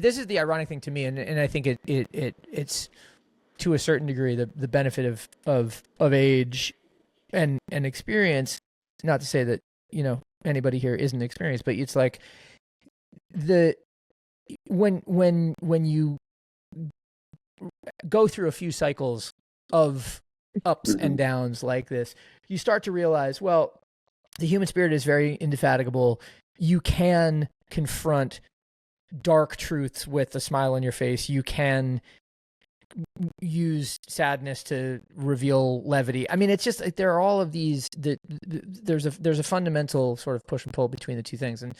this is the ironic thing to me, and I think it's to a certain degree the benefit of age and experience. Not to say that anybody here isn't experienced, but it's like when you go through a few cycles of ups and downs like this, you start to realize, well, the human spirit is very indefatigable. You can confront dark truths with a smile on your face. You can use sadness to reveal levity. I mean, it's just like there are all of these. There's a fundamental sort of push and pull between the two things, and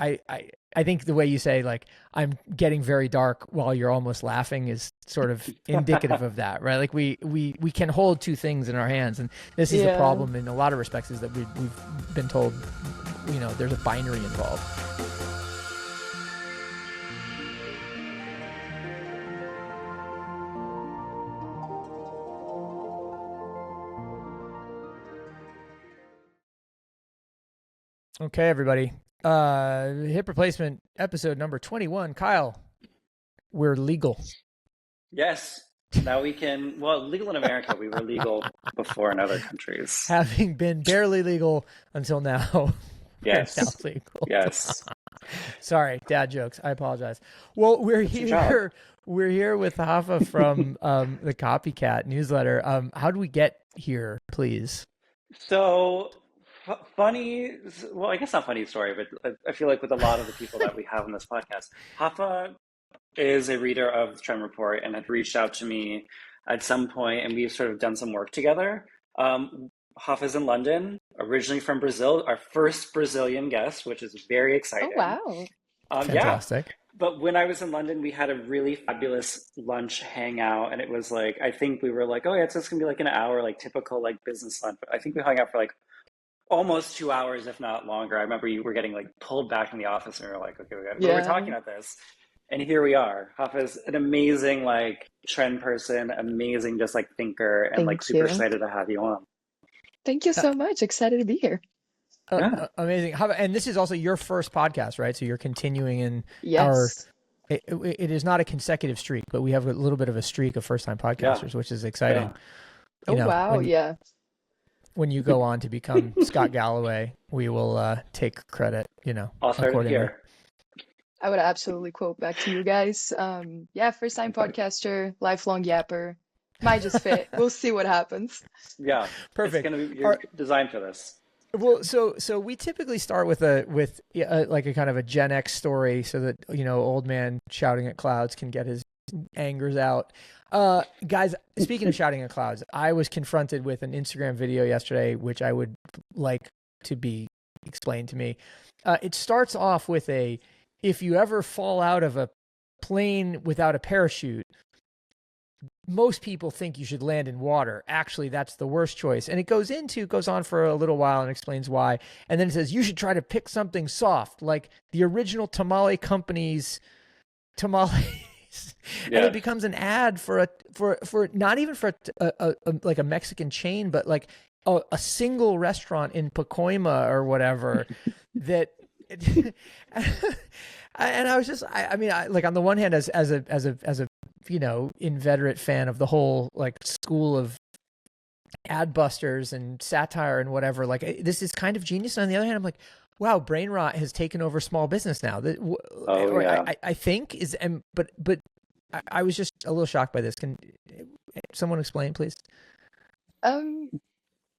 I think the way you say, like, I'm getting very dark while you're almost laughing is sort of indicative of that, right? Like we can hold two things in our hands, and this is the problem in a lot of respects, is that we've been told, there's a binary involved. Okay, everybody. Hip replacement episode number 21. Kyle, we're legal. Yes. Now we can, legal in America. We were legal before in other countries. Having been barely legal until now. Yes. Now legal. Yes. Sorry, dad jokes. I apologize. Well, we're here with Rafa from the Copycat newsletter. How do we get here, please? So funny, well, I guess not funny story, but I feel like with a lot of the people that we have on this podcast, Rafa is a reader of the Trend Report and had reached out to me at some point, and we've sort of done some work together. Rafa's in London, originally from Brazil, our first Brazilian guest, which is very exciting. Oh, wow. Fantastic. Yeah. But when I was in London, we had a really fabulous lunch hangout, and it was like, I think we were like, oh yeah, it's just gonna be like an hour, like typical like business lunch. But I think we hung out for like almost 2 hours, if not longer. I remember you were getting like pulled back from the office, and we were like, okay, we're talking about this. And here we are. Rafa's an amazing like trend person, amazing just like thinker, and like super excited to have you on. Thank you so much. Excited to be here. Amazing. And this is also your first podcast, right? So you're continuing in it is not a consecutive streak, but we have a little bit of a streak of first time podcasters, which is exciting. Yeah. When you go on to become Scott Galloway, we will take credit, Also here. I would absolutely quote back to you guys. First time podcaster, lifelong yapper. Might just fit. We'll see what happens. Yeah. Perfect. You're designed for this. Well, so we typically start with like a kind of a Gen X story, so that old man shouting at clouds can get his angers out. Guys, speaking of shouting at clouds, I was confronted with an Instagram video yesterday, which I would like to be explained to me. It starts off with if you ever fall out of a plane without a parachute, most people think you should land in water. Actually, that's the worst choice. And it goes on for a little while and explains why. And then it says, you should try to pick something soft, like the original tamale company's tamales. Yeah. And it becomes an ad for not even for like a Mexican chain, but like a single restaurant in Pacoima or whatever that. And I was just, I mean, like on the one hand, as a inveterate fan of the whole like school of ad busters and satire and whatever, like this is kind of genius. And on the other hand, I'm like, wow, brain rot has taken over small business now. I think is, but I was just a little shocked by this. Can someone explain, please?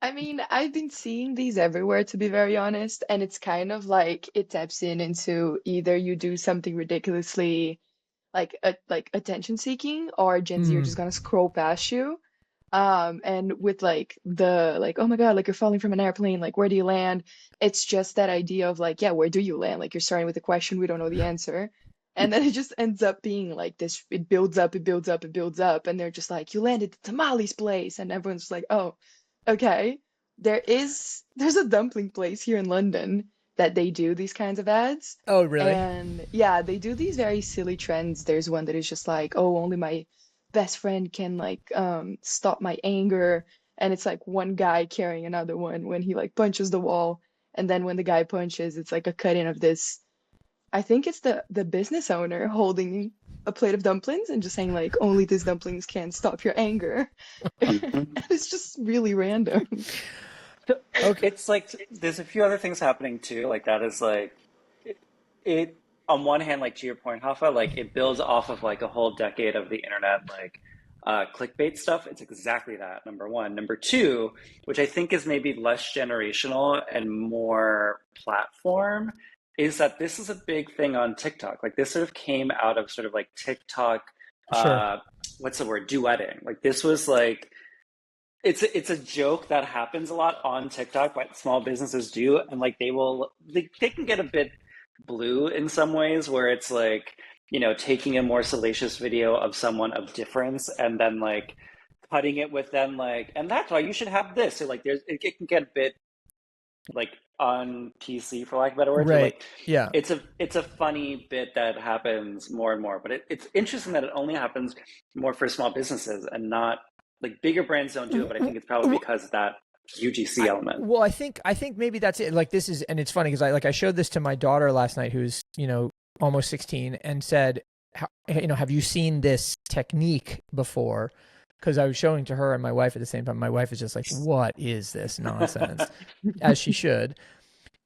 I mean, I've been seeing these everywhere, to be very honest, and it's kind of like it taps into either you do something ridiculously like attention seeking, or Gen Z are just gonna scroll past you. And with like oh my God, like you're falling from an airplane, like where do you land? It's just that idea of like, yeah, where do you land? Like you're starting with a question, we don't know the answer. And then it just ends up being like this, it builds up, and they're just like, you landed at the tamales place, and everyone's just like, oh, okay. There's a dumpling place here in London that they do these kinds of ads. Oh, really? And yeah, they do these very silly trends. There's one that is just like, oh, only my best friend can like stop my anger. And it's like one guy carrying another one when he like punches the wall. And then when the guy punches, it's like a cut in of this, I think it's the business owner holding a plate of dumplings and just saying like, only these dumplings can stop your anger. Mhm. And it's just really random. So Okay. it's like there's a few other things happening too. Like that is like it on one hand, like to your point, Hafa, like it builds off of like a whole decade of the internet, like clickbait stuff. It's exactly that, number one. Number two, which I think is maybe less generational and more platform, is that this is a big thing on TikTok. Like this sort of came out of sort of like TikTok, Sure. uh, what's the word, duetting. Like this was like it's a joke that happens a lot on TikTok, what small businesses do, and like they can get a bit blue in some ways, where it's like taking a more salacious video of someone of difference and then like cutting it with then like, and that's why you should have this. So like it can get a bit like on PC for lack of better words. Or Right. like Yeah. it's a funny bit that happens more and more, but it's interesting that it only happens more for small businesses and not like bigger brands don't do it, but I think it's probably because of that UGC element. Well, I think maybe that's it. Like this is, and it's funny because I showed this to my daughter last night, who's almost 16, and said, have you seen this technique before? Because I was showing to her and my wife at the same time. My wife is just like, "What is this nonsense?" As she should.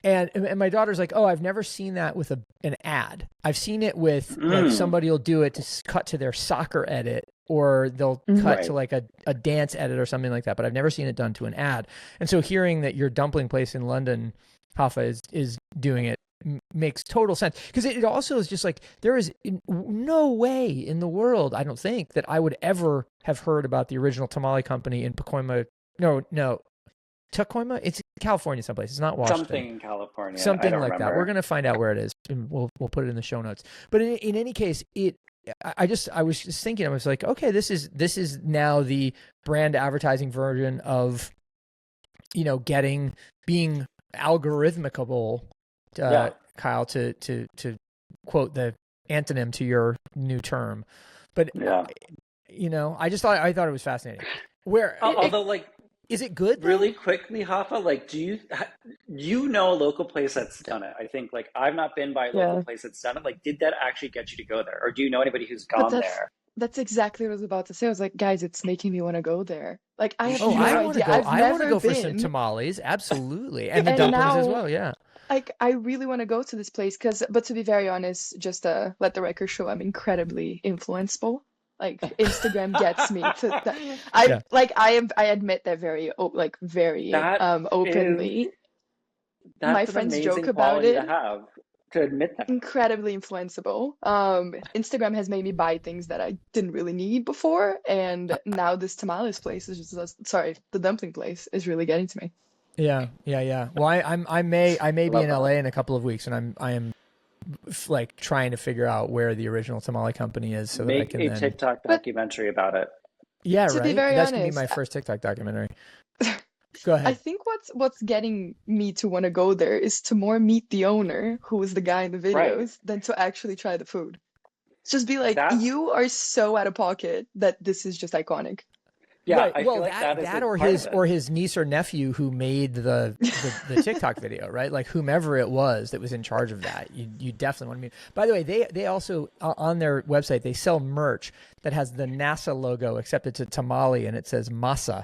And my daughter's like, "Oh, I've never seen that with an ad. I've seen it with like somebody will do it to cut to their soccer edit, or they'll cut to Right. like a dance edit or something like that. But I've never seen it done to an ad." And so hearing that your dumpling place in London, Hafa, is doing it makes total sense, because it also is just like there is no way in the world, I don't think, that I would ever have heard about the original tamale company in Pacoima. No, Tacoma. It's California someplace. It's not Washington. Something in California. I Something don't like that. We're remember. gonna find out where it is, and we'll put it in the show notes. But in any case, I was just thinking, I was like, okay, this is now the brand advertising version of being algorithmicable, Yeah. Kyle, to quote the antonym to your new term. But Yeah. I thought it was fascinating. Where Although like is it good though? really quickly, Hafa, like you know a local place that's done it? I think like I've not been by a local Yeah. place that's done it. Like, did that actually get you to go there, or do you know anybody who's But gone there? that's exactly what I was about to say. I was like, guys, it's making me want to go there. Like, I You have Oh, no I should. want to idea. go. I've I want to never go for some been. tamales, absolutely, and the And dumplings as now, well. Yeah. like, I really want to go to this place but to be very honest, just let the record show I'm incredibly influenceable. Like, Instagram gets me to that. Yeah. I admit that very That is openly. My that's an friends joke amazing about quality to it. have, to admit that. Incredibly influenceable. Instagram has made me buy things that I didn't really need before, and now this tamales place is sorry, the dumpling place is really getting to me. Yeah. Well, I may I be love in that. LA in a couple of weeks, and I am like trying to figure out where the original tamale company is so that I Make can a then. TikTok But documentary about it. Yeah, to be right. very That's gonna be my honest, first TikTok documentary. Go I ahead. think what's getting me to want to go there is to more meet the owner, who is the guy in the Right. videos, than to actually try the food. Just be like, That's you are so out of pocket that this is just iconic. yeah. Right. I feel Well, like that is a or part of it. his niece or nephew who made the TikTok video, right? Like whomever it was that was in charge of that. You definitely want to meet. By the way, they also on their website they sell merch that has the NASA logo, except it's a tamale and it says masa,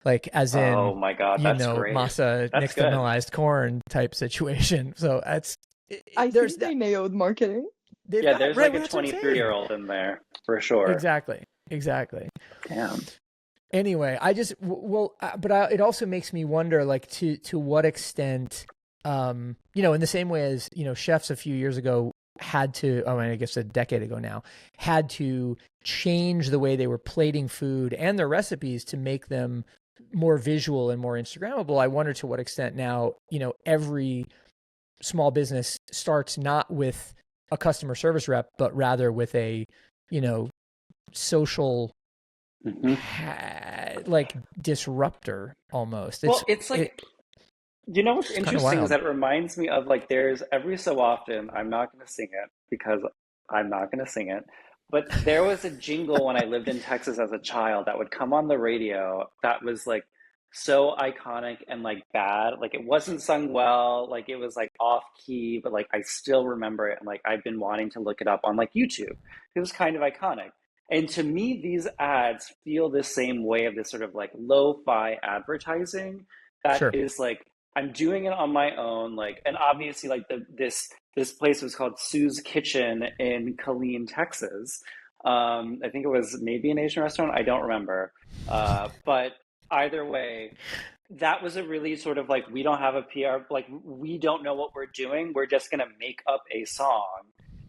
like as Oh in my God, that's great. masa That's good. nixtamalized corn type situation. So I there's think that. they nailed marketing. They've Yeah, got there's right. like Well, a that's what I'm 23-year-old in there for sure. saying. Exactly. Damn. Anyway, I just it also makes me wonder, like to what extent, in the same way as chefs a few years ago had to, oh, I guess a decade ago now, had to change the way they were plating food and their recipes to make them more visual and more Instagrammable. I wonder to what extent now, every small business starts not with a customer service rep, but rather with a, social Hmm. like disruptor almost. Well, it's like, what's It's kind of interesting is wild. that it reminds me of like there's every so often, I'm not going to sing it because I'm not going to sing it, but there was a jingle when I lived in Texas as a child that would come on the radio that was like so iconic and like bad. Like it wasn't sung well, like it was like off key, but like I still remember it. And like I've been wanting to look it up on like YouTube. It was kind of iconic. And to me, these ads feel the same way of this sort of like lo-fi advertising that Sure. is like I'm doing it on my own. Like, and obviously like this place was called Sue's Kitchen in Killeen, Texas. I think it was maybe an Asian restaurant. I don't remember. But either way, that was a really sort of like, we don't have a PR, like, we don't know what we're doing. We're just going to make up a song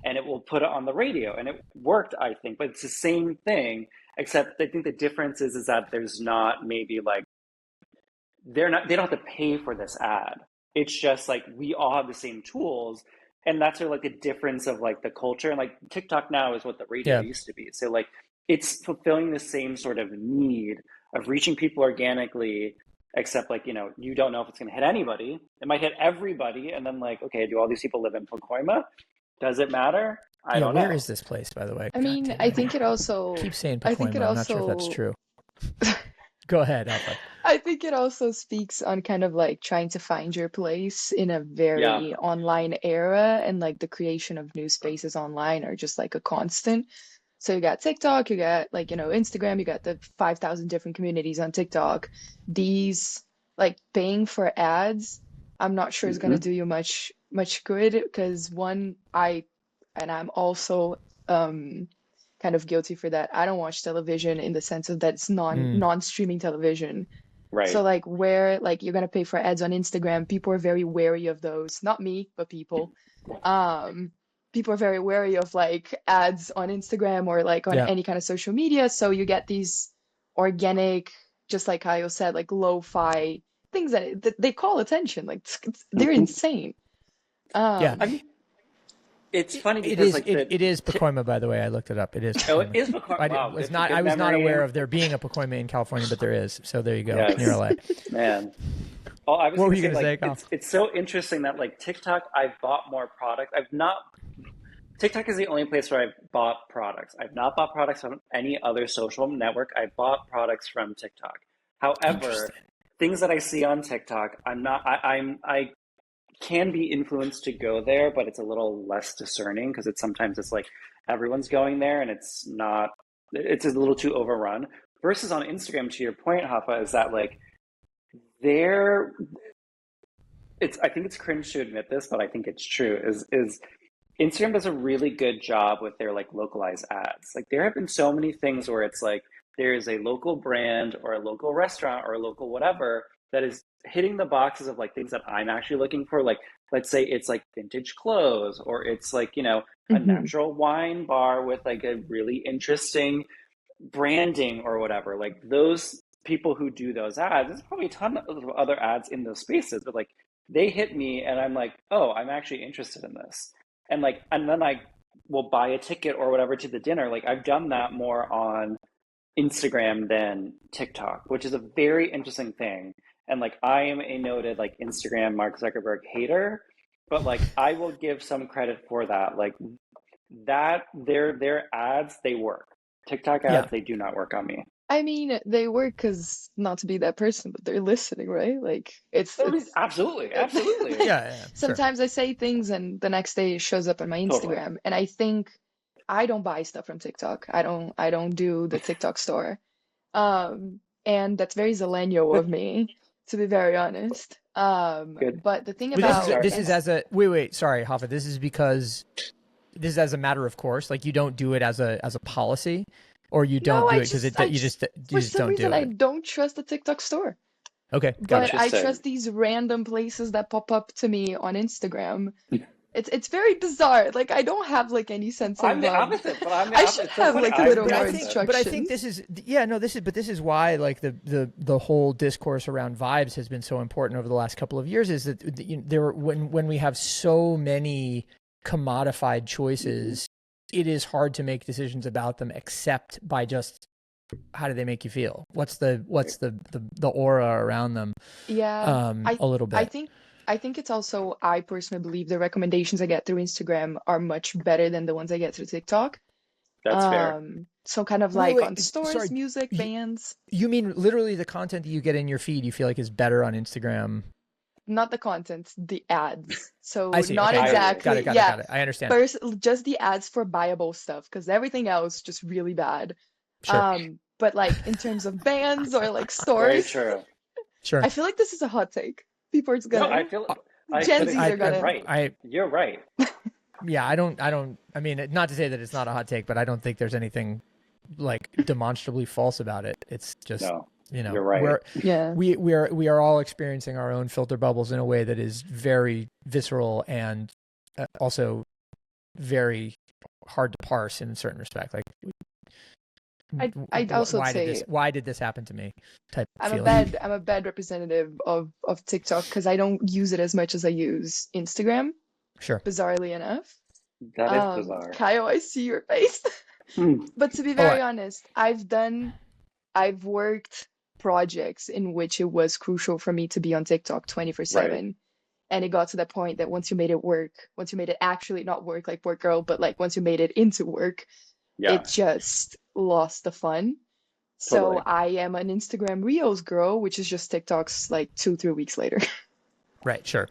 and it will put it on the radio. And it worked, I think, but it's the same thing, except I think the difference is that there's not maybe like, they don't have to pay for this ad. It's just like, we all have the same tools. And that's sort of like the difference of like the culture. And like TikTok now is what the radio Yeah. used to be. So like, it's fulfilling the same sort of need of reaching people organically, except like, you don't know if it's going to hit anybody. It might hit everybody. And then like, okay, do all these people live in Pacoima? Does it matter? I don't know. Where is this place, by the way? I mean, I think it also. Keep saying I think it Pacoima. I'm not sure if that's also. true. Go ahead, Alpha. I think it also speaks on kind of like trying to find your place in a Yeah. very online era, and like the creation of new spaces online are just like a constant. So you got TikTok, you got like, Instagram, you got the 5,000 different communities on TikTok. These like paying for ads, I'm not sure is going to do you much good, because one, I'm also kind of guilty for that. I don't watch television in the sense of that it's non-streaming television. Right. So like where like you're gonna pay for ads on Instagram, people are very wary of those. Not me, but people. People are very wary of like ads on Instagram or like on any kind of social media. So you get these organic, just like Kyle said, like lo-fi things that they call attention. Like they're insane. Yeah. I mean, it's funny It because is. like It is Pacoima, by the way. I looked it up. It is. Oh, Pacoima. it is Pacoima. I Wow, was it's a not. good I was not memory. aware of there being a Pacoima in California, but there is. So there you go. Yes. Near LA. Man. Oh, I was What were gonna you say, gonna say, like, Kyle? it's so interesting that like TikTok, I've bought more products. TikTok is the only place where I've bought products. I've not bought products from any other social network. I bought products from TikTok. However, things that I see on TikTok, I can be influenced to go there, but it's a little less discerning because sometimes it's like everyone's going there and it's a little too overrun. Versus on Instagram, to your point, Hafa, is that like I think it's cringe to admit this, but I think it's true, is Instagram does a really good job with their like localized ads. Like there have been so many things where it's like there is a local brand or a local restaurant or a local whatever that is hitting the boxes of like things that I'm actually looking for. Like let's say it's like vintage clothes, or it's like, a natural wine bar with like a really interesting branding or whatever. Like those people who do those ads, there's probably a ton of other ads in those spaces, but like they hit me and I'm like, oh, I'm actually interested in this. And then I will buy a ticket or whatever to the dinner. Like I've done that more on Instagram than TikTok, which is a very interesting thing. And like I am a noted like Instagram Mark Zuckerberg hater, but like I will give some credit for that. Like that their ads, they work. TikTok ads, they do not work on me. I mean, they work because, not to be that person, but they're listening, right? Like it's absolutely. Yeah. Sometimes I say things and the next day it shows up on my Instagram. Totally. And I think I don't buy stuff from TikTok. I don't do the TikTok store. And that's very Zillennial of me, to be very honest. Good. But the thing about this is as a wait, sorry, Hafa. This is because this is as a matter of course. Like you don't do it as a policy. Or you don't do it because you just don't do it. For some reason, I don't trust the TikTok store. Okay, but I trust these random places that pop up to me on Instagram. It's very bizarre. Like I don't have like any sense of. I'm the opposite, but I'm the I opposite. should have like a little more instructions. But I think this is this is why like the whole discourse around vibes has been so important over the last couple of years. Is that when we have so many commodified choices. It is hard to make decisions about them except by just how do they make you feel? What's the aura around them? Yeah, a little bit. I think it's also, I personally believe the recommendations I get through Instagram are much better than the ones I get through TikTok. That's fair. So kind of Wait, like wait, on sorry. stores, music, bands, You mean literally the content that you get in your feed you feel like is better on Instagram? not the content, the ads. I So see. not Okay, I got it. agree. Got it. exactly, Got it. yeah. Got it. I understand. First, just the ads for buyable stuff, because everything else just really bad. Sure. But like in terms of bands or like Very stores, true. I Sure. feel like this is a hot take. People are No, I gonna, feel Uh, I Gen couldn't. Zs are I, You're gonna, right. You're right. yeah, I mean, not to say that it's not a hot take, but I don't think there's anything like demonstrably false about it. It's just, No, you know, you're right. yeah. we are all experiencing our own filter bubbles in a way that is very visceral and also very hard to parse in a certain respect. Like, I'd also say why did this happen to me? Type I'm a feeling. bad representative of TikTok because I don't use it as much as I use Instagram, Sure. bizarrely enough. That is bizarre. Kaio, I see your face. Hmm. But to be very honest, I've worked projects in which it was crucial for me to be on TikTok 24/7. And it got to the point that once you made it work, once you made it actually not work like work girl, but like once you made it into work, Yeah, it just lost the fun. So totally. I am an Instagram Reels girl, which is just TikToks like 2, 3 weeks later. Right. Sure.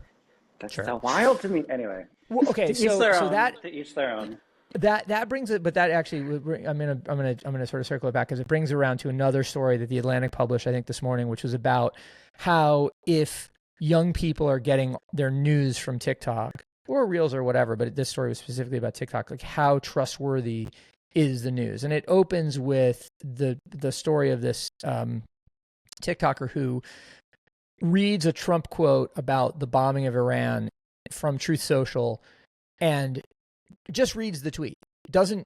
That's Sure. so wild to me. Anyway, Well, okay. to each their own. That To each their own. that brings it, but that actually, I'm gonna sort of circle it back because it brings around to another story that the Atlantic published, I think, this morning, which was about how if young people are getting their news from TikTok or Reels or whatever, but this story was specifically about TikTok, like how trustworthy is the news? And it opens with the story of this TikToker who reads a Trump quote about the bombing of Iran from Truth Social and just reads the tweet, doesn't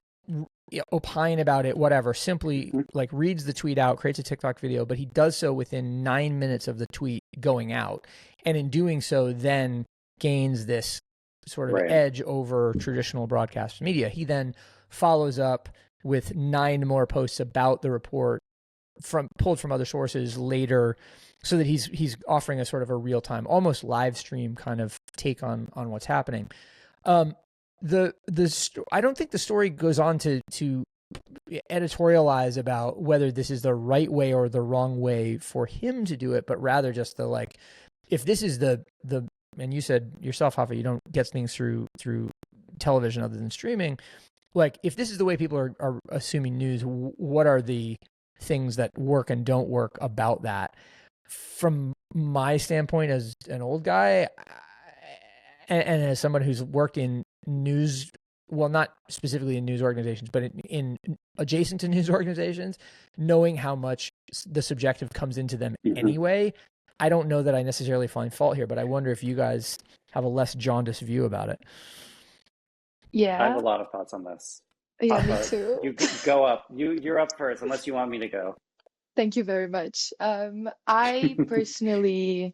opine about it, whatever, simply like reads the tweet out, creates a TikTok video, but he does so within 9 minutes of the tweet going out. And in doing so, then gains this sort of edge over traditional broadcast media. He then follows up with 9 more posts about the report pulled from other sources later, so that he's offering a sort of a real-time, almost live stream kind of take on what's happening. I don't think the story goes on to editorialize about whether this is the right way or the wrong way for him to do it, but rather just the like, if this is the and you said yourself, Hafa, you don't get things through television other than streaming. Like, if this is the way people are assuming news, what are the things that work and don't work about that? From my standpoint as an old guy, and as someone who's worked in news, well, not specifically in news organizations, but in adjacent to news organizations, knowing how much the subjective comes into them anyway, I don't know that I necessarily find fault here, but I wonder if you guys have a less jaundiced view about it. Yeah. I have a lot of thoughts on this. Yeah, me too. You go up. You're up first, unless you want me to go. Thank you very much. I personally,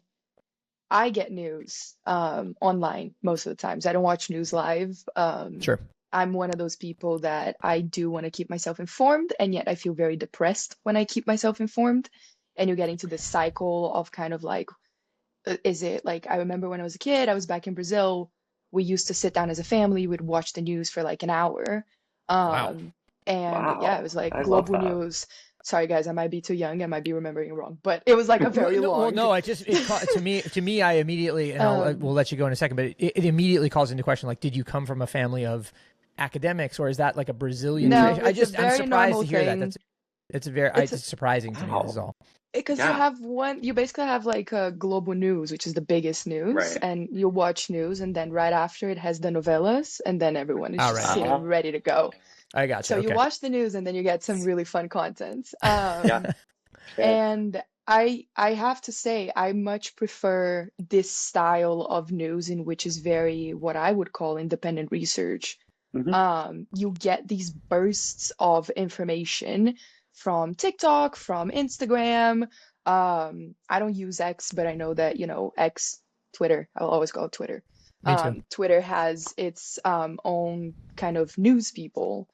I get news online most of the times. I don't watch news live. Sure. I'm one of those people that I do want to keep myself informed, and yet I feel very depressed when I keep myself informed. And you get into this cycle of kind of like, is it like, I remember when I was a kid, I was back in Brazil, we used to sit down as a family, we'd watch the news for like an hour. Wow. And yeah, it was like I love global that. news. Sorry guys, I might be too young, I might be remembering wrong, but it was like a very long. Well, no, to me, I immediately, and we'll let you go in a second, but it immediately calls into question, like, did you come from a family of academics, or is that like a Brazilian No, tradition? I'm surprised to hear thing. that. It's surprising to me. This is all. Because you basically have like global news, which is the biggest news, and you watch news, and then right after it has the novellas, and then everyone is just sitting ready to go. I got you. So you watch the news, and then you get some really fun content. And I have to say, I much prefer this style of news in which is very what I would call independent research. You get these bursts of information from TikTok, from Instagram. I don't use X, but I know that, X, Twitter, I'll always call it Twitter. Me too. Twitter has its own kind of news people.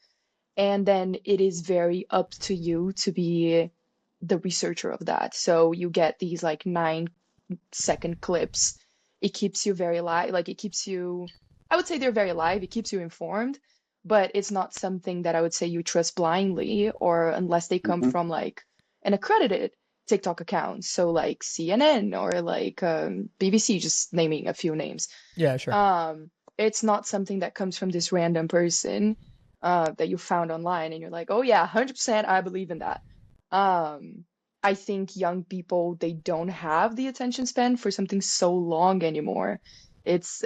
And then it is very up to you to be the researcher of that. So you get these like 9-second clips. It keeps you very live. Like it keeps you, I would say they're very live. It keeps you informed, but it's not something that I would say you trust blindly, or unless they come Hmm. from like an accredited TikTok account. So like CNN or like BBC, just naming a few names. Yeah, sure. It's not something that comes from this random person that you found online and you're like, oh yeah, 100% I believe in that. Um, I think young people, they don't have the attention span for something so long anymore. It's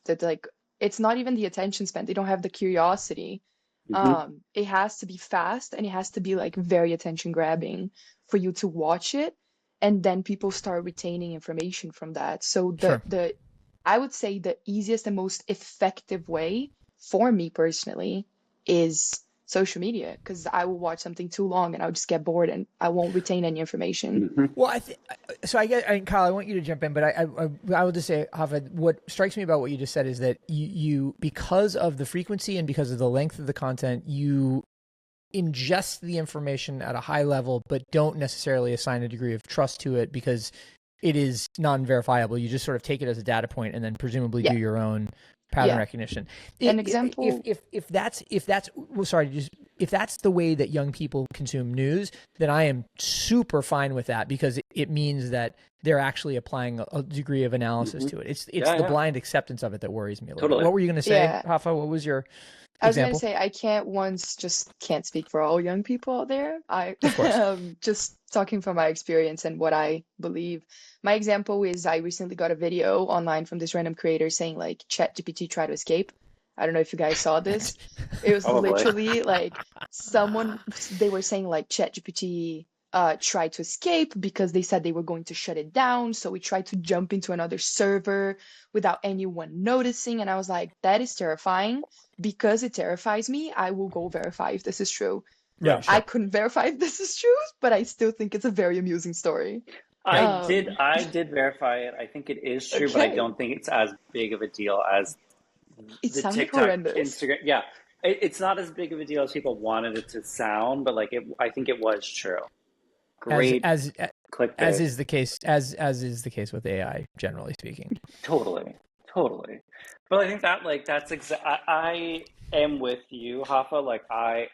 that like it's not even the attention span. They don't have the curiosity. Hmm. It has to be fast and it has to be like very attention grabbing for you to watch it, and then people start retaining information from that. So Sure. the I would say the easiest and most effective way for me personally is social media, because I will watch something too long and I'll just get bored and I won't retain any information. Hmm. Well, so. Kyle, I want you to jump in, but I will just say, Hafa, what strikes me about what you just said is that you because of the frequency and because of the length of the content, you ingest the information at a high level, but don't necessarily assign a degree of trust to it because it is non-verifiable. You just sort of take it as a data point and then presumably Yeah, do your own pattern yeah. recognition. An example, If that's well, sorry, just if that's the way that young people consume news, then I am super fine with that because it means that they're actually applying a degree of analysis Hmm. to it. It's Yeah, the yeah, blind acceptance of it that worries me a little bit. totally. What were you going to say, yeah. Rafa? What was your I was gonna example? say I can't speak for all young people out there. I Of course. just talking from my experience and what I believe. My example is I recently got a video online from this random creator saying like ChatGPT try to escape. I don't know if you guys saw this. It was Probably. literally like someone they were saying like ChatGPT tried to escape because they said they were going to shut it down. So we tried to jump into another server without anyone noticing. And I was like, that is terrifying. Because it terrifies me, I will go verify if this is true. Yeah. Right. I Sure. couldn't verify if this is true, but I still think it's a very amusing story. Yeah. I did verify it. I think it is true, but I Okay. don't think it's as big of a deal as It the sounded TikTok, horrendous. Instagram. Yeah, it's not as big of a deal as people wanted it to sound, but like I think it was true. As Great as as clickbait. is the case as is the case with AI generally speaking. Totally, totally. But I think that like that's I am with you, Hafa. Like I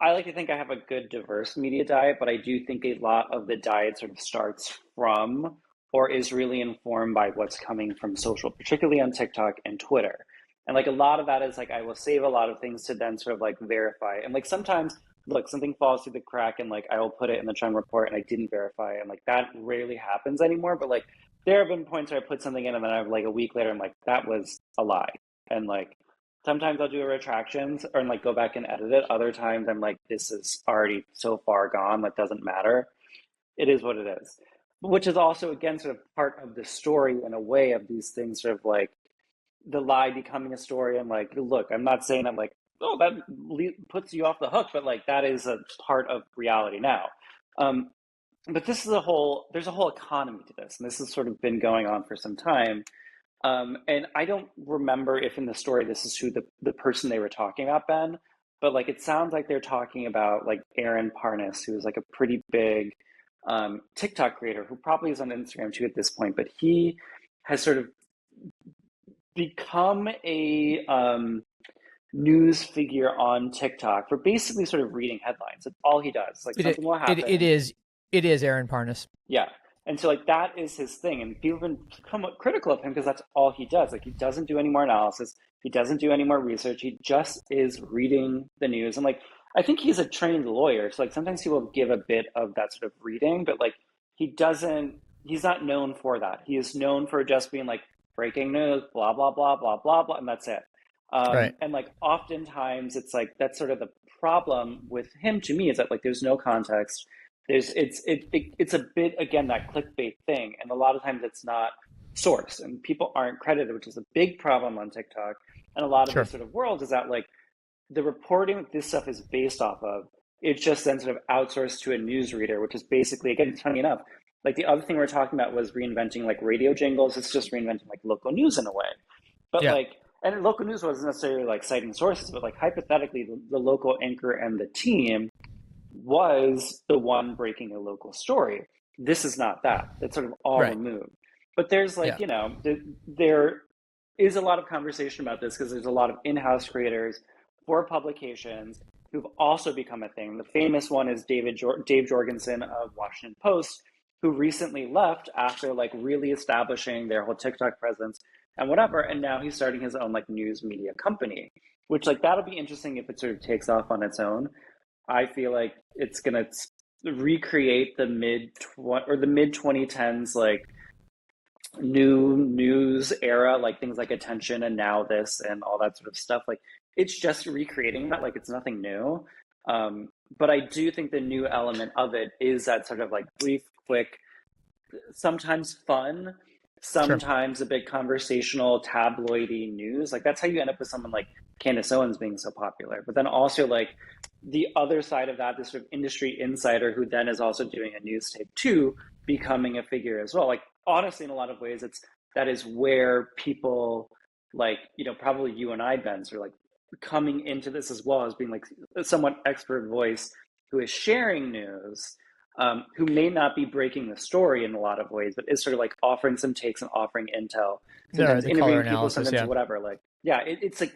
I like to think I have a good diverse media diet, but I do think a lot of the diet sort of starts from or is really informed by what's coming from social, particularly on TikTok and Twitter. And like a lot of that is like I will save a lot of things to then sort of like verify. And like sometimes, look, something falls through the crack and like I will put it in the trend report and I didn't verify it. And like that rarely happens anymore. But like there have been points where I put something in and then I'm like a week later, I'm like, that was a lie. And like sometimes I'll do a retractions or like go back and edit it. Other times I'm like, this is already so far gone that doesn't matter. It is what it is. Which is also again sort of part of the story in a way of these things sort of like the lie becoming a story and like look, I'm not saying that like, oh, that puts you off the hook, but like that is a part of reality now. Um, but this is there's a whole economy to this, and this has sort of been going on for some time. And I don't remember if in the story this is who the person they were talking about, Ben, but like it sounds like they're talking about like Aaron Parnas, who is like a pretty big TikTok creator who probably is on Instagram too at this point, but he has sort of become a news figure on TikTok for basically sort of reading headlines. That's all he does. Like It something will it it happen. is it is Aaron Parnas. Yeah. And so like that is his thing. And people have been somewhat critical of him because that's all he does. Like he doesn't do any more analysis. He doesn't do any more research. He just is reading the news. And like I think he's a trained lawyer. So like sometimes he will give a bit of that sort of reading, but like he's not known for that. He is known for just being like breaking news, blah, blah, blah, blah, blah, blah, and that's it. Right. And like oftentimes it's like that's sort of the problem with him to me is that like there's no context. It's a bit again that clickbait thing, and a lot of times it's not source, and people aren't credited, which is a big problem on TikTok. And a lot of Sure. these sort of worlds is that like the reporting that this stuff is based off of, it's just then sort of outsourced to a newsreader, which is basically again, it's funny enough. Like the other thing we are talking about was reinventing like radio jingles. It's just reinventing like local news in a way, but Yeah. like and local news wasn't necessarily like citing sources, but like hypothetically, the local anchor and the team was the one breaking a local story. This is not that. That's sort of all Right. removed. But there's like, Yeah. you know, there is a lot of conversation about this because there's a lot of in-house creators for publications who've also become a thing. The famous one is Dave Jorgensen of Washington Post, who recently left after like really establishing their whole TikTok presence and whatever, and now he's starting his own like news media company, which like that'll be interesting if it sort of takes off on its own. I feel like it's gonna recreate the mid 2010s like new news era, like things like Attention and Now This and all that sort of stuff. Like it's just recreating that, like it's nothing new. But I do think the new element of it is that sort of like brief, quick, sometimes fun, sometimes a bit conversational, tabloidy news. Like that's how you end up with someone like Candace Owens being so popular. But then also like the other side of that, this sort of industry insider who then is also doing a news tape too, becoming a figure as well. Like honestly, in a lot of ways, that is where people like, you know, probably you and I, Ben, are like coming into this as well as being like a somewhat expert voice who is sharing news, who may not be breaking the story in a lot of ways, but is sort of like offering some takes and offering intel, sometimes interviewing people, sometimes whatever. Like, yeah, it's like,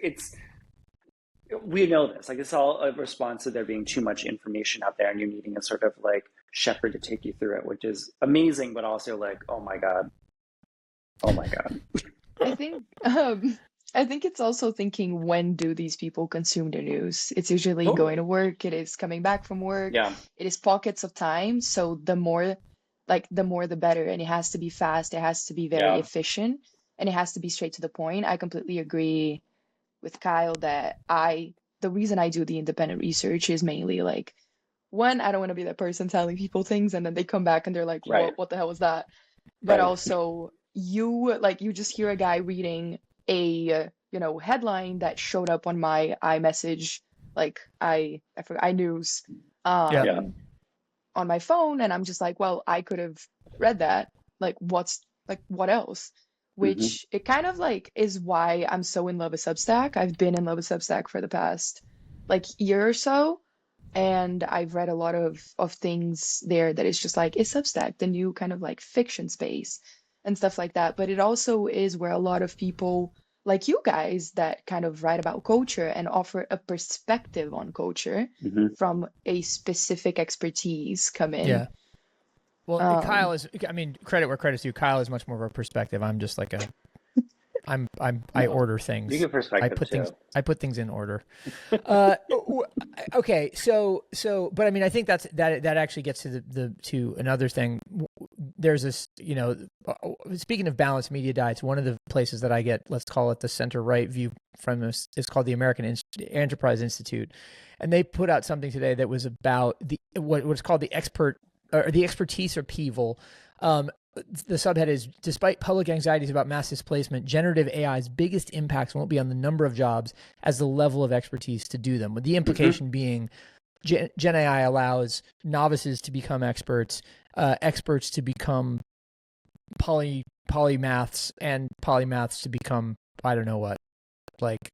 we know this, like it's all a response to there being too much information out there and you needing a sort of like shepherd to take you through it, which is amazing, but also like, oh my God. I think it's also thinking, when do these people consume the news? It's usually going to work, it is coming back from work, yeah, it is pockets of time. So the more the better, and it has to be fast, it has to be very efficient, and it has to be straight to the point. I completely agree with Kyle that the reason I do the independent research is mainly like, one, I don't want to be that person telling people things and then they come back and they're like, what the hell was that? But also you just hear a guy reading a headline that showed up on my iMessage, like I forgot, iNews, on my phone, and I'm just like, well, I could have read that. Like, what else? Which it kind of like is why I'm so in love with Substack. I've been in love with Substack for the past like year or so, and I've read a lot of things there that is just like, is Substack the new kind of like fiction space and stuff like that. But it also is where a lot of people like you guys that kind of write about culture and offer a perspective on culture from a specific expertise come in. Yeah. Well, Kyle is, I mean, credit where credit's due. Kyle is much more of a perspective. I'm just like I order things. You get perspective I put things in order. Okay. So, but I mean, I think that actually gets to to another thing. There's this, speaking of balanced media diets, one of the places that I get, let's call it the center right view from this, is called the American Enterprise Institute. And they put out something today that was about what's called the expertise upheaval. The subhead is, despite public anxieties about mass displacement, generative AI's biggest impacts won't be on the number of jobs as the level of expertise to do them. With the implication being, Gen AI allows novices to become experts, experts to become polymaths, and polymaths to become, I don't know what, like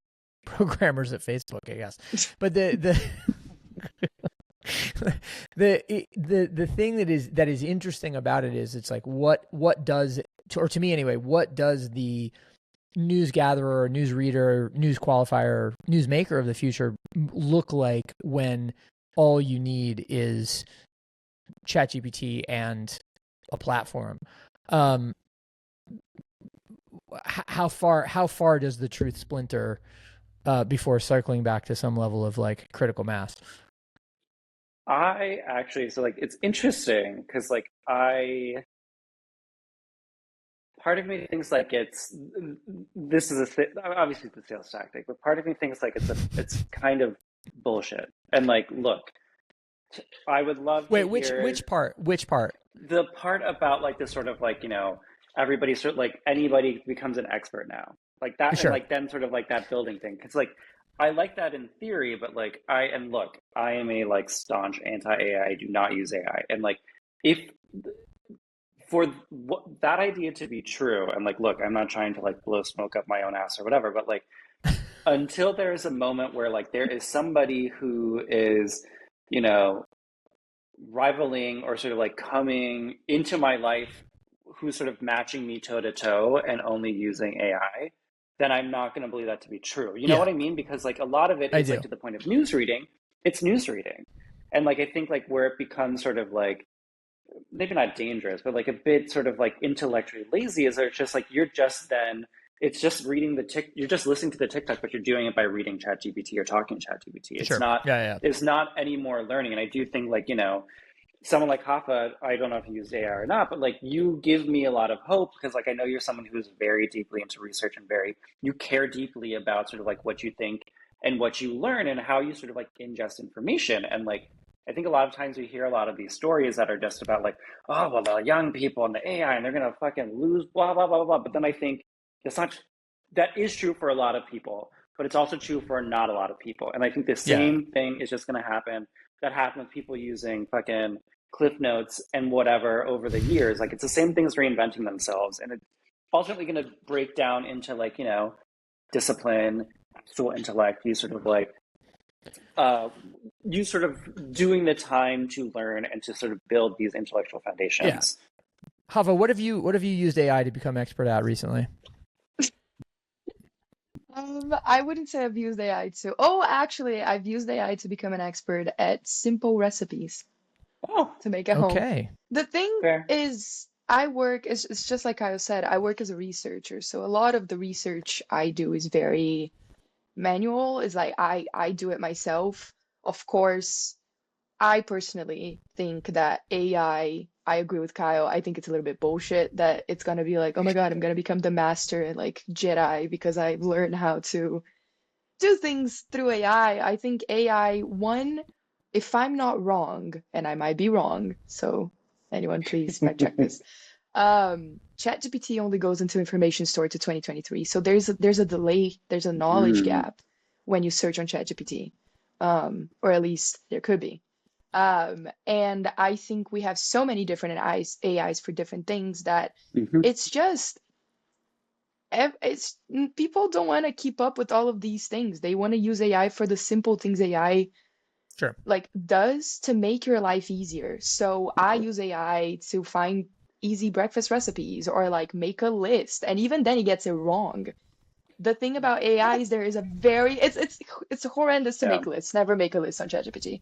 programmers at Facebook, I guess. But the thing that is interesting about it is, it's like, what does, or to me anyway, what does the news gatherer, news reader, news qualifier, news maker of the future look like when all you need is ChatGPT and a platform? How far does the truth splinter before circling back to some level of like critical mass? I actually, so like, it's interesting because like part of me thinks like this is obviously it's a sales tactic, but part of me thinks like it's kind of bullshit. And like, look, I would love to hear which part? The part about like this sort of like, everybody sort of like anybody becomes an expert now, like that, sure. And like then sort of like that building thing. It's like, I like that in theory, but like I am a like staunch anti-AI. I do not use AI. And like, if for that idea to be true, and like, look, I'm not trying to like blow smoke up my own ass or whatever, but like, until there is a moment where like there is somebody who is, rivaling or sort of like coming into my life, who's sort of matching me toe to toe and only using AI, then I'm not going to believe that to be true. You know what I mean? Because like a lot of it is like to the point of news reading. It's news reading. And like I think like where it becomes sort of like maybe not dangerous, but like a bit sort of like intellectually lazy is it's just like you're just then it's just reading you're just listening to the TikTok, but you're doing it by reading ChatGPT or talking to ChatGPT. It's not it's not any more learning. And I do think like, you know, someone like Hafa, I don't know if you use AI or not, but like you give me a lot of hope because like I know you're someone who's very deeply into research and you care deeply about sort of like what you think and what you learn and how you sort of like ingest information. And like I think a lot of times we hear a lot of these stories that are just about like, oh well, the young people and the AI and they're gonna fucking lose blah blah blah blah blah. But then I think it's not that is true for a lot of people, but it's also true for not a lot of people. And I think the same thing is just gonna happen that happened with people using fucking Cliff Notes and whatever over the years. Like it's the same things reinventing themselves, and it's ultimately going to break down into like, you know, discipline, actual intellect. You sort of like you sort of doing the time to learn and to sort of build these intellectual foundations. Hava, what have you used AI to become expert at recently? I wouldn't say I've used AI to. Oh, actually, I've used AI to become an expert at simple recipes. To make at home. The thing is, it's just like Kyle said, I work as a researcher. So a lot of the research I do is very manual. Is like I do it myself. Of course, I personally think that AI, I agree with Kyle. I think it's a little bit bullshit that it's gonna be like, oh my God, I'm gonna become the master and like Jedi because I've learned how to do things through AI. I think AI, if I'm not wrong, and I might be wrong, so anyone please fact check this. ChatGPT only goes into information stored to 2023. So there's a delay, there's a knowledge gap when you search on ChatGPT. Or at least there could be. And I think we have so many different AIs for different things that it's just people don't want to keep up with all of these things. They want to use AI for the simple things AI like does to make your life easier. So I use AI to find easy breakfast recipes or like make a list, and even then it gets it wrong. The thing about AI is there is a very it's horrendous to make lists. Never make a list on ChatGPT.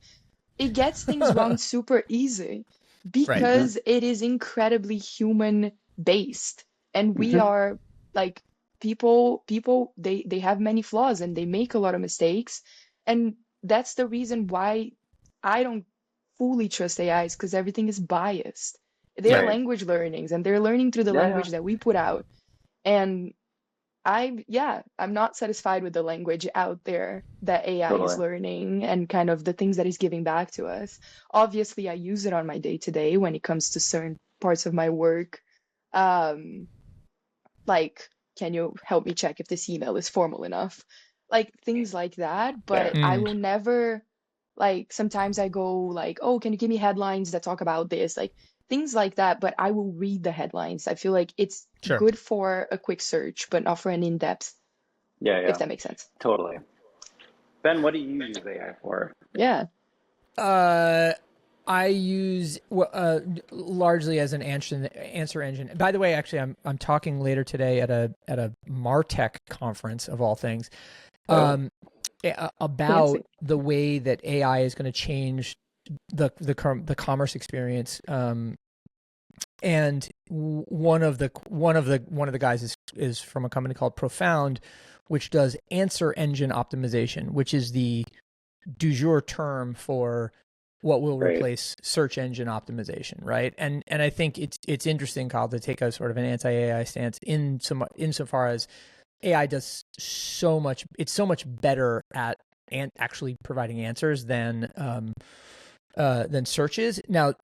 It gets things wrong super easy because it is incredibly human based, and we are like people they have many flaws and they make a lot of mistakes, and that's the reason why I don't fully trust AIs, because everything is biased. They're language learnings and they're learning through the language that we put out. And I'm not satisfied with the language out there that AI is learning and kind of the things that it's giving back to us. Obviously, I use it on my day-to-day when it comes to certain parts of my work. Like, can you help me check if this email is formal enough? Like things like that, but I will never, like, sometimes I go like, oh, can you give me headlines that talk about this? Like things like that, but I will read the headlines. I feel like it's good for a quick search, but not for an in-depth. If that makes sense. Totally. Ben, what do you use AI for? I use largely as an answer engine. By the way, actually, I'm talking later today at a Martech conference of all things, about the way that AI is going to change the commerce experience. And one of the guys is from a company called Profound, which does answer engine optimization, which is the du jour term for what will replace search engine optimization, right? And I think it's interesting, Kyle, to take a sort of an anti-AI stance insofar as AI does so much. It's so much better at actually providing answers than searches. Now,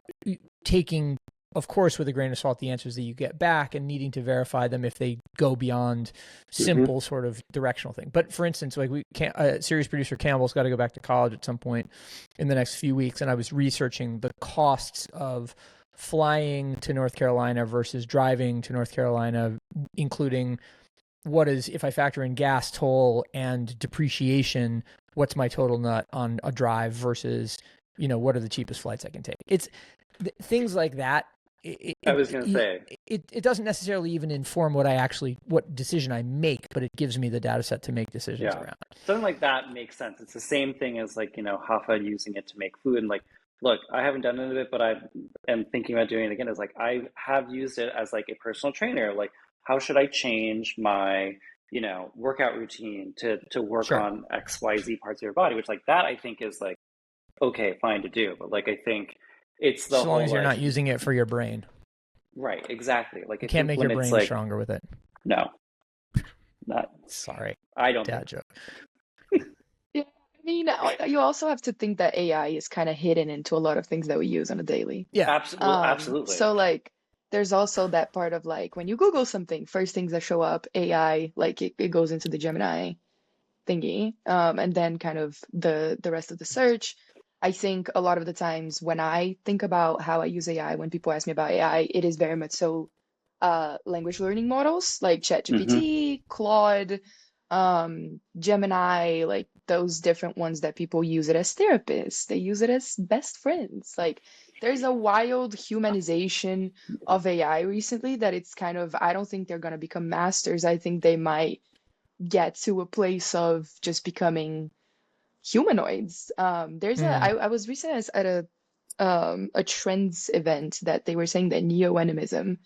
taking, of course, with a grain of salt, the answers that you get back and needing to verify them if they go beyond simple sort of directional thing. But for instance, like series producer Campbell's got to go back to college at some point in the next few weeks, and I was researching the costs of flying to North Carolina versus driving to North Carolina, including what is, if I factor in gas, toll, and depreciation, what's my total nut on a drive versus, what are the cheapest flights I can take? It's things like that I was going to say. It doesn't necessarily even inform what decision I make, but it gives me the data set to make decisions around. Something like that makes sense. It's the same thing as like, Hafa using it to make food. And like, look, I haven't done any of it, but I am thinking about doing it again. It's like, I have used it as like a personal trainer. Like, how should I change my, workout routine to work on XYZ parts of your body, which like that I think is like, okay, fine to do. But like, I think it's the as long whole, as you're not using it for your brain. Right, exactly. Like, you can't make your brain stronger with it. No, not. Sorry, I don't. Dad joke. Yeah, I mean, you also have to think that AI is kind of hidden into a lot of things that we use on a daily. Yeah, absolutely. So like, there's also that part of like when you Google something, first things that show up, AI, like it goes into the Gemini thingy, and then kind of the rest of the search. I think a lot of the times when I think about how I use AI, when people ask me about AI, it is very much so language learning models like ChatGPT, Claude, Gemini, like those different ones that people use it as therapists. They use it as best friends. Like there's a wild humanization of AI recently that it's kind of, I don't think they're going to become masters. I think they might get to a place of just becoming humanoids. I was recently at a trends event that they were saying that neo-animism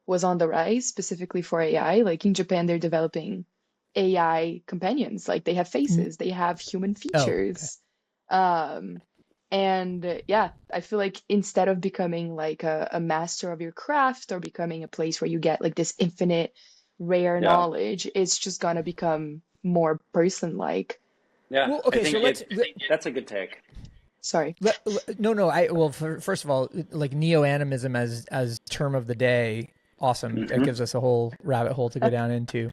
was on the rise specifically for AI. Like in Japan, they're developing AI companions. Like they have faces, they have human features. And yeah, I feel like instead of becoming like a master of your craft or becoming a place where you get like this infinite rare knowledge, it's just gonna become more person-like. Yeah. Well, okay, so that's a good take. Sorry. No. First of all, like neo-animism as term of the day, awesome. Mm-hmm. That gives us a whole rabbit hole to go down into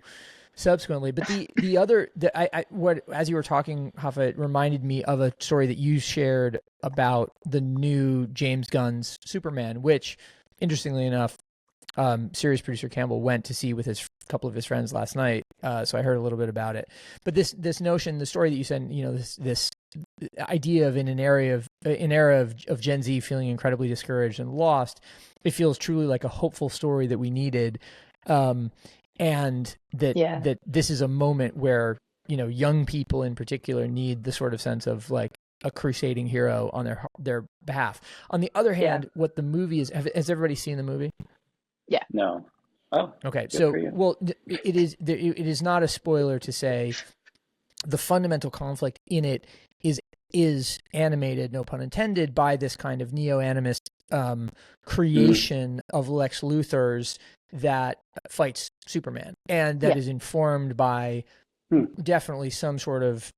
subsequently. But the other, what as you were talking, Hafa, it reminded me of a story that you shared about the new James Gunn's Superman, which, interestingly enough, series producer Campbell went to see with his couple of his friends last night. So I heard a little bit about it. But this notion, the story that you said, this idea of in an era of Gen Z feeling incredibly discouraged and lost, it feels truly like a hopeful story that we needed. And that this is a moment where, young people in particular need the sort of sense of like a crusading hero on their behalf. On the other hand, what the movie is, has everybody seen the movie? Yeah. No. Oh, okay. So, it is not a spoiler to say the fundamental conflict in it is animated, no pun intended, by this kind of neo-animist creation of Lex Luthor's that fights Superman, and that is informed by definitely some sort of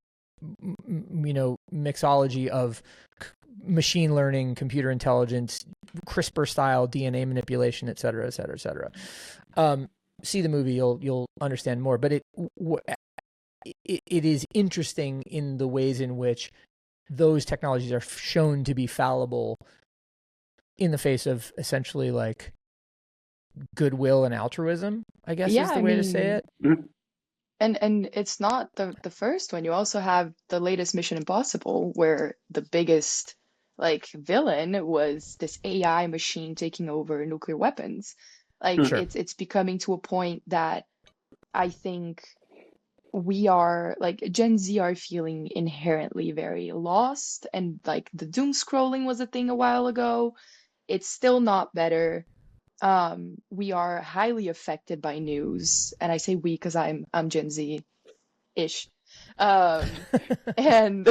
mixology of machine learning, computer intelligence, CRISPR style DNA manipulation, et cetera, et cetera, et cetera. See the movie, you'll understand more. But it is interesting in the ways in which those technologies are shown to be fallible in the face of essentially like goodwill and altruism, I guess is the way to say it. And it's not the first one. You also have the latest Mission Impossible, where the biggest like villain was this AI machine taking over nuclear weapons. Like it's becoming to a point that I think we are like Gen Z are feeling inherently very lost, and like the doom scrolling was a thing a while ago. It's still not better. We are highly affected by news, and I say we because I'm Gen Z-ish. And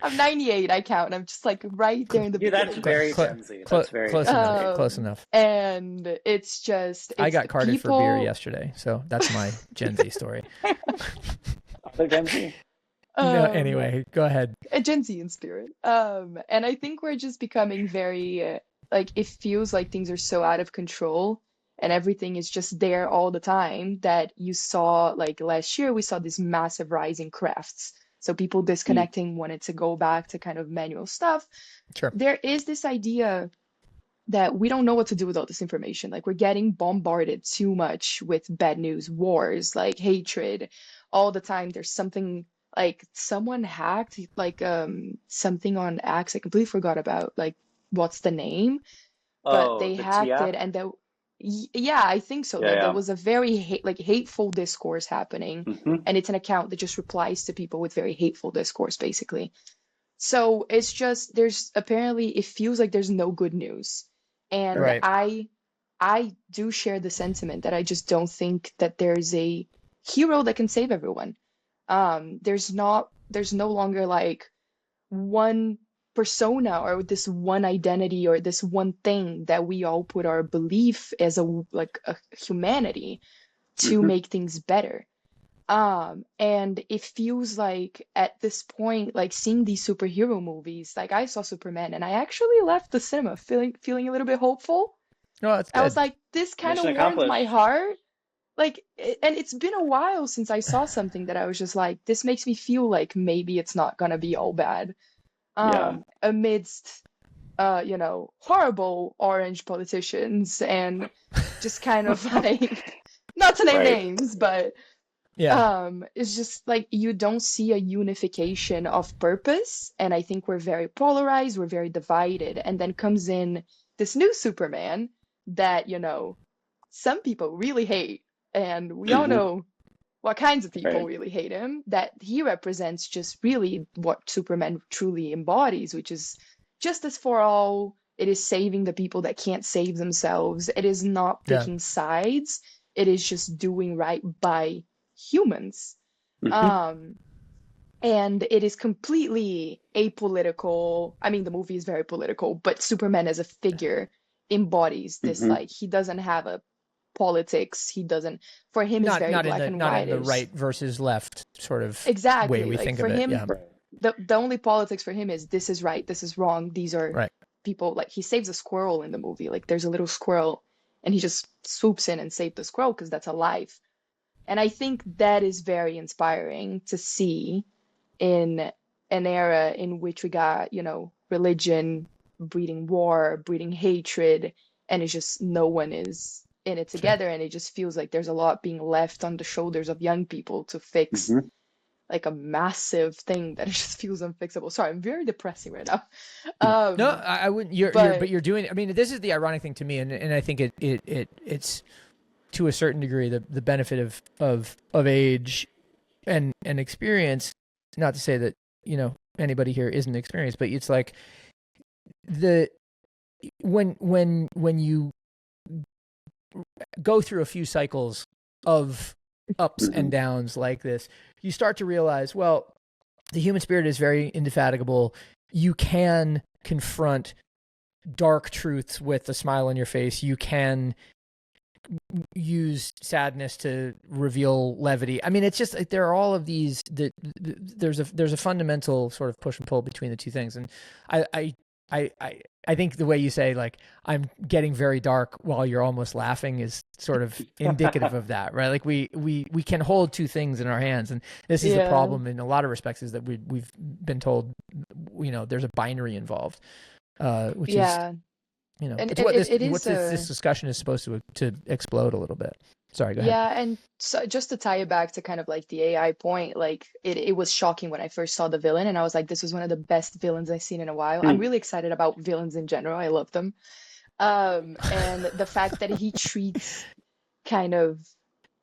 I'm 98, I count, and I'm just like right there in the beginning. That's very Gen Z. That's very close enough. And it's just I got carded for beer yesterday, so that's my Gen Z story. Other Gen Z? No, anyway, go ahead. A Gen Z in spirit. And I think we're just becoming very like it feels like things are so out of control and everything is just there all the time that you saw like last year we saw this massive rise in crafts. So people disconnecting wanted to go back to kind of manual stuff. Sure. There is this idea that we don't know what to do with all this information. Like we're getting bombarded too much with bad news, wars, like hatred all the time. There's something like someone hacked like something on X. I completely forgot about like what's the name, but Oh, they the T hacked it, app? and yeah, I think so. Yeah, That there yeah. was a very hateful discourse happening, Hmm. and it's an account that just replies to people with very hateful discourse, basically. So it's just there's apparently it feels like there's no good news. And Sure. Right. I do share the sentiment that I just don't think that there's a hero that can save everyone. There's no longer like one persona or this one identity or this one thing that we all put our belief as a humanity to Hmm. make things better. And it feels like at this point, like seeing these superhero movies, like I saw Superman and I actually left the cinema feeling a little bit hopeful. No, that's I was good. like, this kind of Mission warmed my accomplished. heart. Like, and it's been a while since I saw something that I was just like, this makes me feel like maybe it's not gonna be all bad. Yeah. Amidst horrible orange politicians and just kind of like not to name Right. names, but Yeah. it's just like you don't see a unification of purpose, and I think we're very polarized, we're very divided, and then comes in this new Superman that, some people really hate, and we all Hmm. know what kinds of people Right. really hate him, that he represents just really what Superman truly embodies, which is justice for all. It is saving the people that can't save themselves. It is not Yeah. picking sides. It is just doing right by humans. Hmm. Um, and it is completely apolitical. I mean, the movie is very political, but Superman as a figure embodies this, Hmm. like, he doesn't have a politics. He doesn't, for him, it's very Not in black the and not in the whitish. right versus left sort of way Exactly. we Like think for of it. him, Yeah. Right. the only politics for him is this is right, this is wrong. These are Right. people, like he saves a squirrel in the movie. Like there's a little squirrel and he just swoops in and saves the squirrel because that's a life. And I think that is very inspiring to see in an era in which we got, religion breeding war, breeding hatred, and it's just no one is in it Sure. together. And it just feels like there's a lot being left on the shoulders of young people to fix Hmm. like a massive thing that it just feels unfixable. Sorry, I'm very depressing right now. No, Um, I wouldn't. But but you're doing. I mean, this is the ironic thing to me, and I think it's to a certain degree the benefit of age and experience. Not to say that anybody here isn't experienced, but it's like the when you go through a few cycles of ups Hmm. and downs like this, you start to realize, well, the human spirit is very indefatigable. You can confront dark truths with a smile on your face. You can use sadness to reveal levity. I mean, it's just like there are all of these. There's a fundamental sort of push and pull between the two things, and I I I think the way you say like I'm getting very dark while you're almost laughing is sort of indicative of that, right? Like we can hold two things in our hands, and this is the yeah, problem in a lot of respects is that we've been told there's a binary involved, which is yeah, and it's it, what it, this it what is this a discussion is supposed to explode a little bit. Sorry, go ahead. yeah, and so just to tie it back to kind of like the AI point, like it was shocking when I first saw the villain, and I was like, this was one of the best villains I've seen in a while. I'm really excited about villains in general. I love them. And the fact that he treats kind of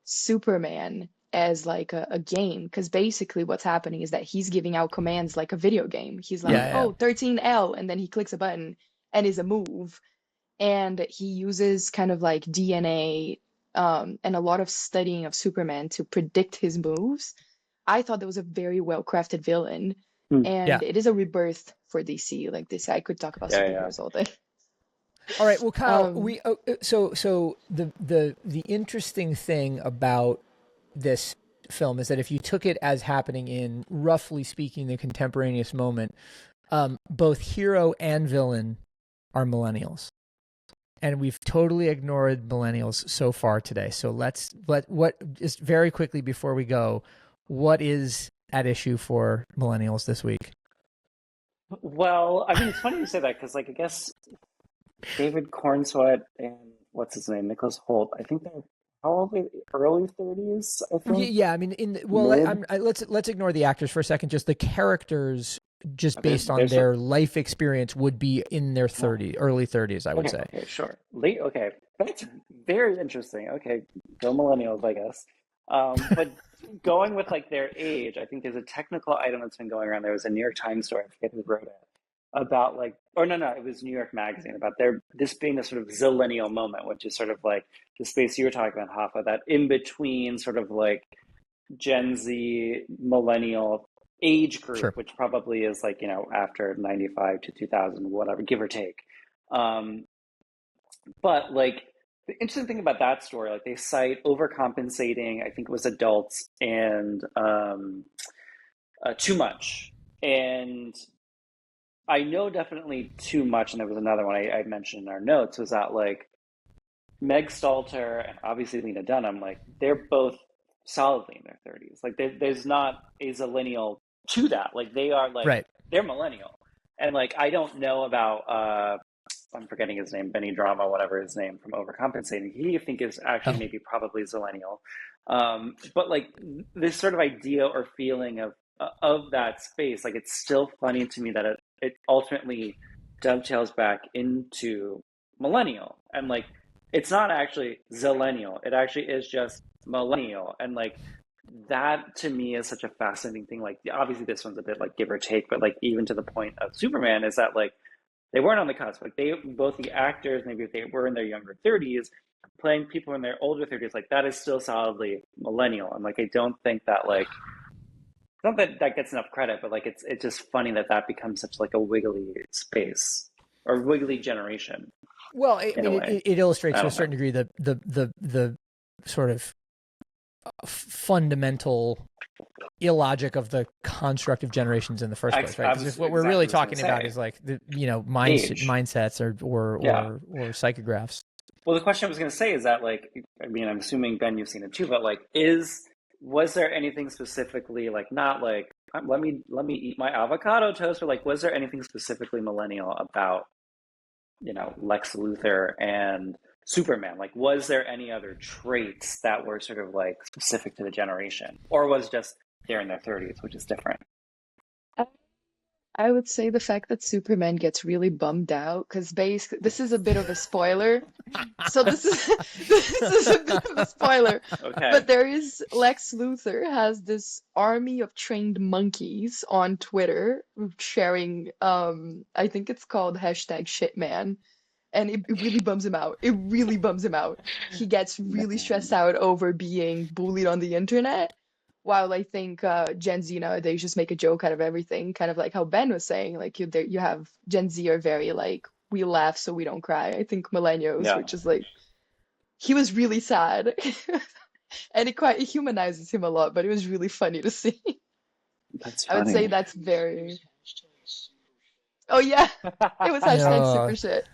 Superman as like a game, because basically what's happening is that he's giving out commands like a video game. He's like, Yeah, yeah. oh, 13L, and then he clicks a button and is a move. And he uses kind of like DNA and a lot of studying of Superman to predict his moves. I thought that was a very well crafted villain. Yeah. And it is a rebirth for DC. Like this, I could talk about Yeah, yeah. superheroes all day. All right. Well, Kyle, Um, we so the interesting thing about this film is that if you took it as happening in roughly speaking the contemporaneous moment, both hero and villain are millennials, and we've totally ignored millennials so far today. So what just very quickly before we go, what is at issue for millennials this week? Well, I mean, it's funny you say that because, like, I guess David Cornsweet and what's his name, Nicholas Holt. I think they're how old? Are they? Early 30s, I think. Yeah, I mean, Mid. let's ignore the actors for a second. Just the characters just Okay, based on there's their life experience, would be in their early 30s, I would say. okay, sure. Late, okay, that's very interesting. Okay, go millennials, I guess. But going with like their age, I think there's a technical item that's been going around. There was a New York Times story, I forget who wrote it, about like, or no, it was New York Magazine, about this being the sort of zillennial moment, which is sort of like the space you were talking about, Hafa, that in between sort of like Gen Z, millennial age group, Sure. which probably is like, after 95 to 2000, whatever, give or take. Um, but like the interesting thing about that story, like they cite overcompensating, I think it was adults, and too much. And I know definitely too much. And there was another one I mentioned in our notes, was that like Meg Stalter and obviously Lena Dunham, like they're both solidly in their 30s. Like there's not a zillennial to that. Like they are like, Right. they're millennial. And like, I don't know about, I'm forgetting his name, Benny Drama, whatever his name, from Overcompensating. He, I think, is actually maybe probably zillennial. But like this sort of idea or feeling of that space, like it's still funny to me that it ultimately dovetails back into millennial. And like, it's not actually zillennial. It actually is just millennial. And like, that to me is such a fascinating thing. Like, obviously this one's a bit like give or take, but like even to the point of Superman, is that like they weren't on the cusp. Like they, both the actors, maybe if they were in their younger 30s, playing people in their older 30s, like that is still solidly millennial. And like, I don't think that like, not that that gets enough credit, but like it's just funny that that becomes such like a wiggly space or wiggly generation. Well, I mean, it illustrates to a certain degree the sort of fundamental illogic of the construct of generations in the first place, right? Because what we're really talking about is like the mindsets or psychographs. Well, the question I was going to say is that, like, I mean, I'm assuming, Ben, you've seen it too, but like, was there anything specifically, like, not like let me eat my avocado toast, or like, was there anything specifically millennial about Lex Luthor and Superman? Like, was there any other traits that were sort of like specific to the generation, or was just they're in their 30s, which is different? I would say the fact that Superman gets really bummed out, because basically this is a bit of a spoiler. So this is a bit of a spoiler. Okay. But there is Lex Luthor has this army of trained monkeys on Twitter sharing I think it's called #shitman. And it really bums him out. It really bums him out. He gets really stressed out over being bullied on the internet. While I think Gen Z nowadays just make a joke out of everything, kind of like how Ben was saying, like you have Gen Z are very like, we laugh so we don't cry. I think millennials, which is like, he was really sad. And it humanizes him a lot, but it was really funny to see. That's funny. I would say that's very... Oh yeah, it was super shit.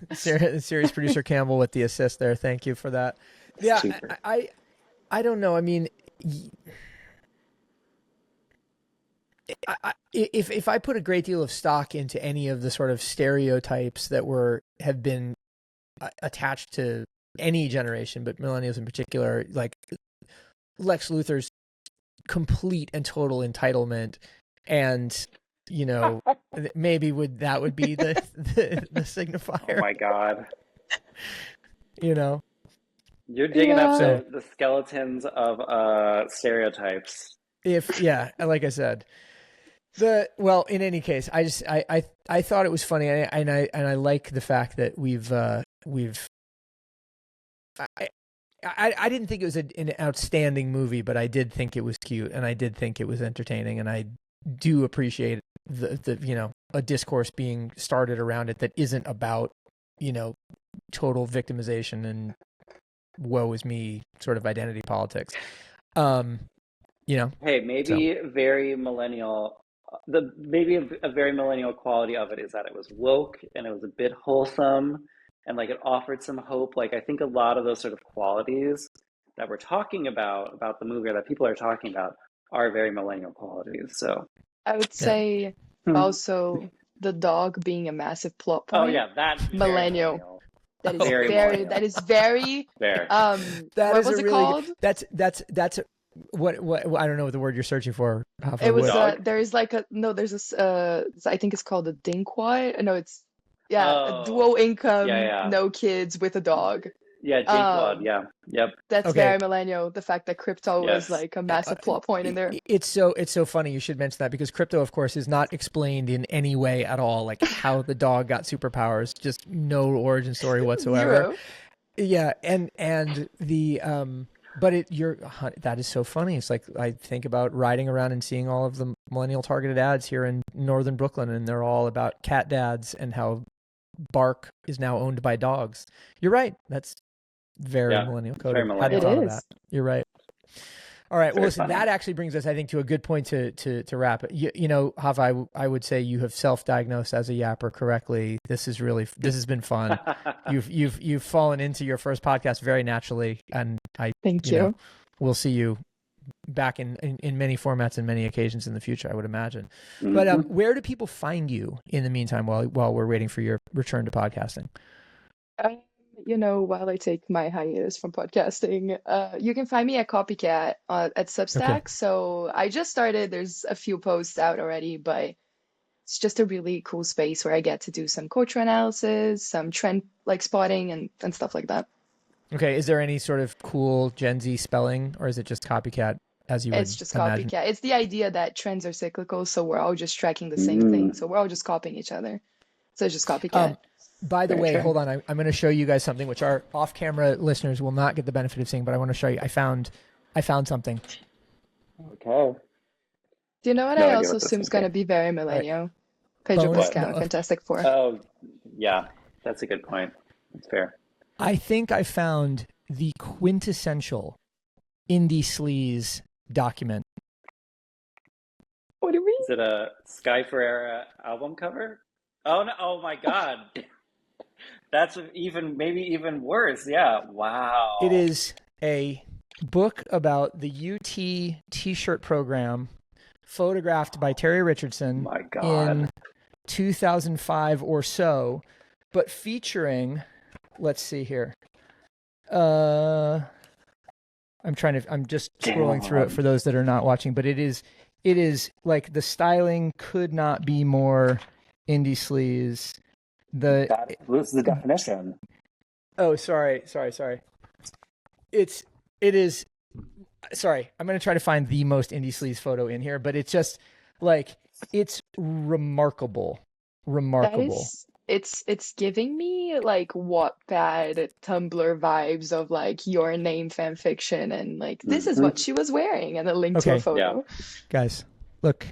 Series producer Campbell with the assist there. Thank you for that. Yeah, I don't know. I mean, if I put a great deal of stock into any of the sort of stereotypes that have been attached to any generation, but millennials in particular, like Lex Luthor's complete and total entitlement, and maybe that would be the signifier. Oh my God. You're digging up the skeletons of stereotypes. Like I said. In any case, I thought it was funny, and I like the fact that I didn't think it was an outstanding movie, but I did think it was cute, and I did think it was entertaining, and I do appreciate the a discourse being started around it that isn't about total victimization and woe is me sort of identity politics. Hey, maybe very millennial. Maybe a very millennial quality of it is that it was woke and it was a bit wholesome, and like it offered some hope. Like I think a lot of those sort of qualities that we're talking about the movie, or that people are talking about, are very millennial qualities. So I would say also the dog being a massive plot point. Oh yeah, that's millennial. That is very that is very fair. what was it called? That's what I don't know what the word you're searching for. Rafa, It was Dog? there's like a no there's this I think it's called a dinkwad. No, it's yeah, a Oh, dual yeah, income, yeah. no kids with a dog. Yeah, Jinkwad, Um, yeah. Yep. that's Okay. very millennial. The fact that crypto was Yes. like a massive plot point in there. It's so funny you should mention that because crypto, of course, is not explained in any way at all, like how the dog got superpowers. Just no origin story whatsoever. Zero. Yeah, and the but that is so funny. It's like I think about riding around and seeing all of the millennial targeted ads here in northern Brooklyn, and they're all about cat dads and how Bark is now owned by dogs. You're right. That's very Yeah, millennial it's coded. very Hadn't It millennial. thought of is. that. You're right. All right. Well, Very listen, funny. that actually brings us, I think, to a good point to wrap it. You know, Hava, I would say you have self-diagnosed as a yapper correctly. This has been fun. You've fallen into your first podcast very naturally, and Thank you know, you. we'll see you back in many formats and many occasions in the future, I would imagine. But Mhm. where do people find you in the meantime while we're waiting for your return to podcasting? You know, while I take my hiatus from podcasting, you can find me at Copycat at Substack. Okay. So I just started. There's a few posts out already, but it's just a really cool space where I get to do some culture analysis, some trend like spotting and stuff like that. Okay. Is there any sort of cool Gen Z spelling, or is it just copycat as you would It's just imagine? copycat. It's the idea that trends are cyclical, so we're all just tracking the same thing. So we're all just copying each other. So it's just copycat. By the Very way, true. hold on. I'm going to show you guys something which our off-camera listeners will not get the benefit of seeing, but I want to show you. I found something. Okay. Do you know what No I idea also what this assume is is. going to be very millennial? Pedro Bonus- Pascal, no, Fantastic Four. Oh, yeah. That's a good point. That's fair. I think I found the quintessential indie sleaze document. What do you mean? Is it a Sky Ferreira album cover? Oh no! Oh my God! That's maybe even worse. Yeah. Wow. It is a book about the UT T-shirt program, photographed by Terry Richardson My God. in 2005 or so, but featuring, let's see here. I'm just scrolling through it for those that are not watching, but it is like the styling could not be more indie sleaze. This is the definition. Oh, sorry. It is. Sorry, I'm going to try to find the most indie sleaze photo in here, but it's just like, it's remarkable. It's giving me like Wattpad, Tumblr vibes of like your name fan fiction and like this is what she was wearing and a link to a Okay. photo. Guys, look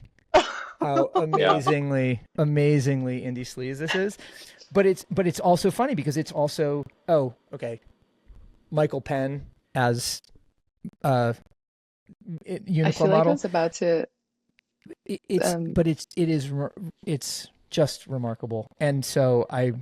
how amazingly indie sleaze this is. But it's also funny because it's also Michael Penn as I Uniqlo feel like I model. was about to It's just remarkable. And so I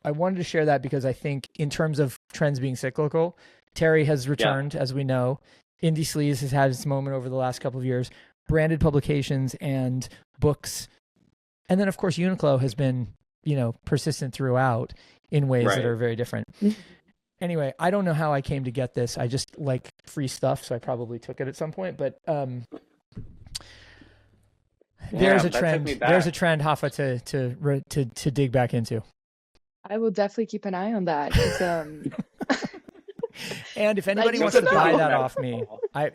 wanted to share that because I think in terms of trends being cyclical, Terry has returned, as we know. Indie sleaze has had its moment over the last couple of years. Branded publications and books, and then of course Uniqlo has been, persistent throughout in ways that are very different. Anyway, I don't know how I came to get this. I just like free stuff, so I probably took it at some point. But there's a trend. There's a trend, Hafa, to dig back into. I will definitely keep an eye on that. 'Cause, And if anybody you wants to to buy know. that off me,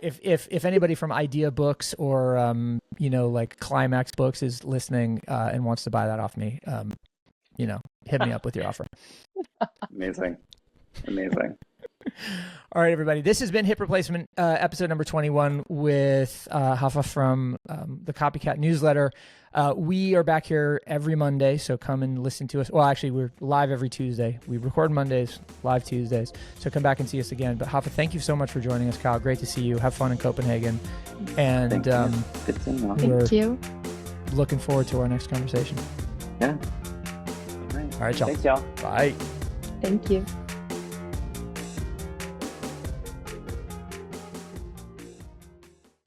if anybody from Idea Books or like Climax Books is listening and wants to buy that off me, hit me up with your offer. Amazing. All right, everybody. This has been Hip Replacement, episode number 21 with Hafa from the Copycat newsletter. We are back here every Monday, so come and listen to us. Well, actually, we're live every Tuesday. We record Mondays, live Tuesdays. So come back and see us again. But Hafa, thank you so much for joining us, Kyle. Great to see you. Have fun in Copenhagen. And Good seeing you. thank you. looking forward to our next conversation. Yeah. All right, y'all. Thanks, y'all. Bye. Thank you.